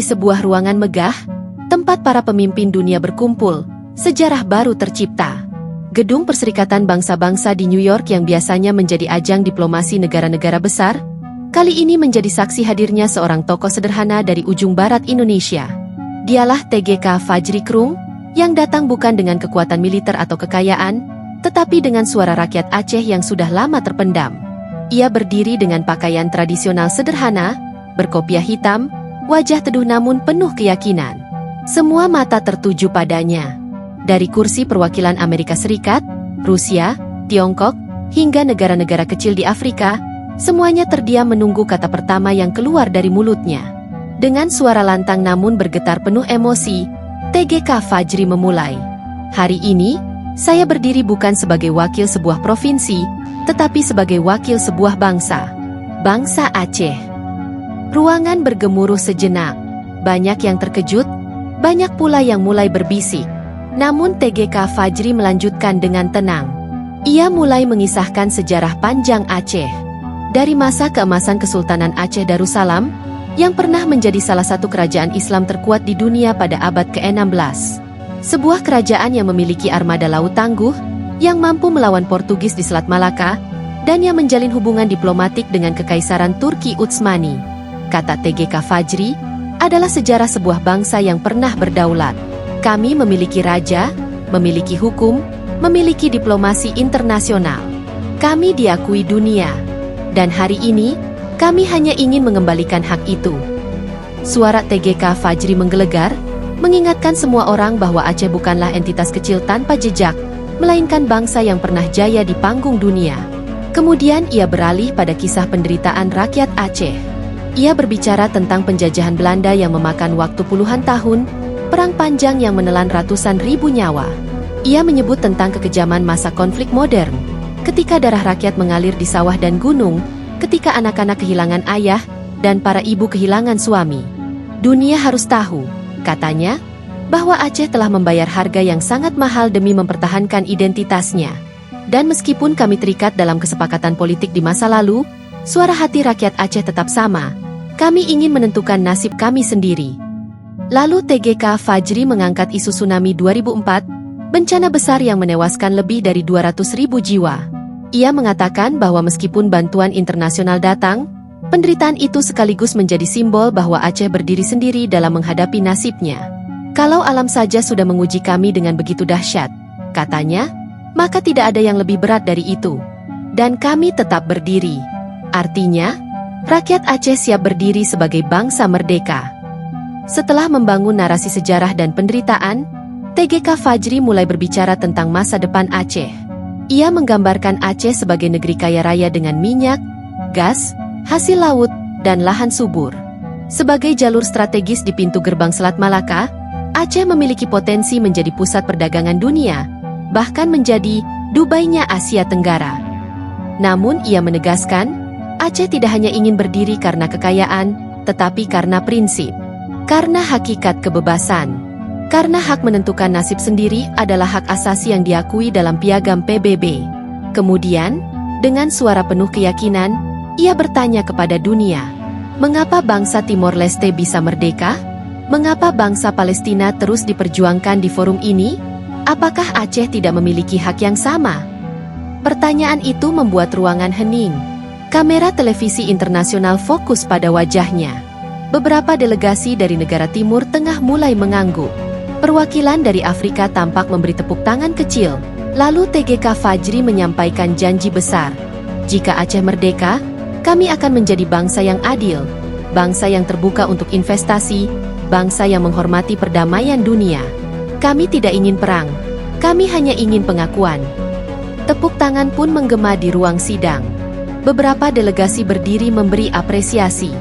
sebuah ruangan megah, tempat para pemimpin dunia berkumpul, sejarah baru tercipta. Gedung Perserikatan Bangsa-Bangsa di New York yang biasanya menjadi ajang diplomasi negara-negara besar, kali ini menjadi saksi hadirnya seorang tokoh sederhana dari ujung barat Indonesia. Dialah TGK Fajri Krung, yang datang bukan dengan kekuatan militer atau kekayaan, tetapi dengan suara rakyat Aceh yang sudah lama terpendam. Ia berdiri dengan pakaian tradisional sederhana, berkopiah hitam, wajah teduh namun penuh keyakinan. Semua mata tertuju padanya. Dari kursi perwakilan Amerika Serikat, Rusia, Tiongkok, hingga negara-negara kecil di Afrika, semuanya terdiam menunggu kata pertama yang keluar dari mulutnya. Dengan suara lantang namun bergetar penuh emosi, TGK Fajri memulai. Hari ini, saya berdiri bukan sebagai wakil sebuah provinsi, tetapi sebagai wakil sebuah bangsa. Bangsa Aceh. Ruangan bergemuruh sejenak. Banyak yang terkejut, banyak pula yang mulai berbisik. Namun TGK Fajri melanjutkan dengan tenang. Ia mulai mengisahkan sejarah panjang Aceh. Dari masa keemasan Kesultanan Aceh Darussalam, yang pernah menjadi salah satu kerajaan Islam terkuat di dunia pada abad ke-16. Sebuah kerajaan yang memiliki armada laut tangguh, yang mampu melawan Portugis di Selat Malaka, dan yang menjalin hubungan diplomatik dengan Kekaisaran Turki Utsmani. Kata TGK Fajri, adalah sejarah sebuah bangsa yang pernah berdaulat. Kami memiliki raja, memiliki hukum, memiliki diplomasi internasional. Kami diakui dunia. Dan hari ini, kami hanya ingin mengembalikan hak itu. Suara TGK Fajri menggelegar, mengingatkan semua orang bahwa Aceh bukanlah entitas kecil tanpa jejak, melainkan bangsa yang pernah jaya di panggung dunia. Kemudian ia beralih pada kisah penderitaan rakyat Aceh. Ia berbicara tentang penjajahan Belanda yang memakan waktu puluhan tahun, perang panjang yang menelan ratusan ribu nyawa. Ia menyebut tentang kekejaman masa konflik modern, ketika darah rakyat mengalir di sawah dan gunung, ketika anak-anak kehilangan ayah, dan para ibu kehilangan suami. Dunia harus tahu, katanya, bahwa Aceh telah membayar harga yang sangat mahal demi mempertahankan identitasnya. Dan meskipun kami terikat dalam kesepakatan politik di masa lalu, suara hati rakyat Aceh tetap sama. Kami ingin menentukan nasib kami sendiri. Lalu TGK Fajri mengangkat isu tsunami 2004, bencana besar yang menewaskan lebih dari 200.000 jiwa. Ia mengatakan bahwa meskipun bantuan internasional datang, penderitaan itu sekaligus menjadi simbol bahwa Aceh berdiri sendiri dalam menghadapi nasibnya. Kalau alam saja sudah menguji kami dengan begitu dahsyat, katanya, maka tidak ada yang lebih berat dari itu. Dan kami tetap berdiri. Artinya, rakyat Aceh siap berdiri sebagai bangsa merdeka. Setelah membangun narasi sejarah dan penderitaan, TGK Fajri mulai berbicara tentang masa depan Aceh. Ia menggambarkan Aceh sebagai negeri kaya raya dengan minyak, gas, hasil laut, dan lahan subur. Sebagai jalur strategis di pintu gerbang Selat Malaka, Aceh memiliki potensi menjadi pusat perdagangan dunia, bahkan menjadi Dubai-nya Asia Tenggara. Namun ia menegaskan, Aceh tidak hanya ingin berdiri karena kekayaan, tetapi karena prinsip. Karena hakikat kebebasan. Karena hak menentukan nasib sendiri adalah hak asasi yang diakui dalam piagam PBB. Kemudian, dengan suara penuh keyakinan, ia bertanya kepada dunia, mengapa bangsa Timor Leste bisa merdeka? Mengapa bangsa Palestina terus diperjuangkan di forum ini? Apakah Aceh tidak memiliki hak yang sama? Pertanyaan itu membuat ruangan hening. Kamera televisi internasional fokus pada wajahnya. Beberapa delegasi dari negara Timur Tengah mulai mengangguk. Perwakilan dari Afrika tampak memberi tepuk tangan kecil. Lalu TGK Fajri menyampaikan janji besar. Jika Aceh merdeka, kami akan menjadi bangsa yang adil, bangsa yang terbuka untuk investasi, bangsa yang menghormati perdamaian dunia. Kami tidak ingin perang, kami hanya ingin pengakuan. Tepuk tangan pun menggema di ruang sidang. Beberapa delegasi berdiri memberi apresiasi.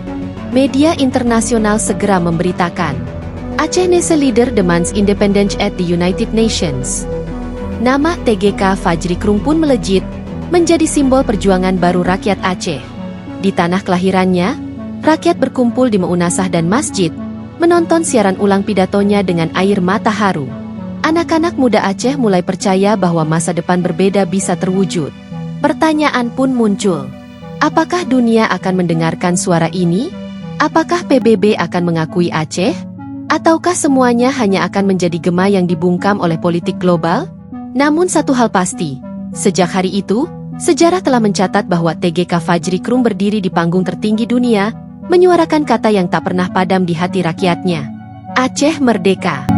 Media internasional segera memberitakan, Aceh Nation Leader demands independence at the United Nations. Nama TGK Fajri Krung pun melejit, menjadi simbol perjuangan baru rakyat Aceh. Di tanah kelahirannya, rakyat berkumpul di Meunasah dan masjid, menonton siaran ulang pidatonya dengan air mata haru. Anak-anak muda Aceh mulai percaya bahwa masa depan berbeda bisa terwujud. Pertanyaan pun muncul. Apakah dunia akan mendengarkan suara ini? Apakah PBB akan mengakui Aceh? Ataukah semuanya hanya akan menjadi gema yang dibungkam oleh politik global? Namun satu hal pasti, sejak hari itu, sejarah telah mencatat bahwa TGK Fajri Krum berdiri di panggung tertinggi dunia, menyuarakan kata yang tak pernah padam di hati rakyatnya. Aceh Merdeka!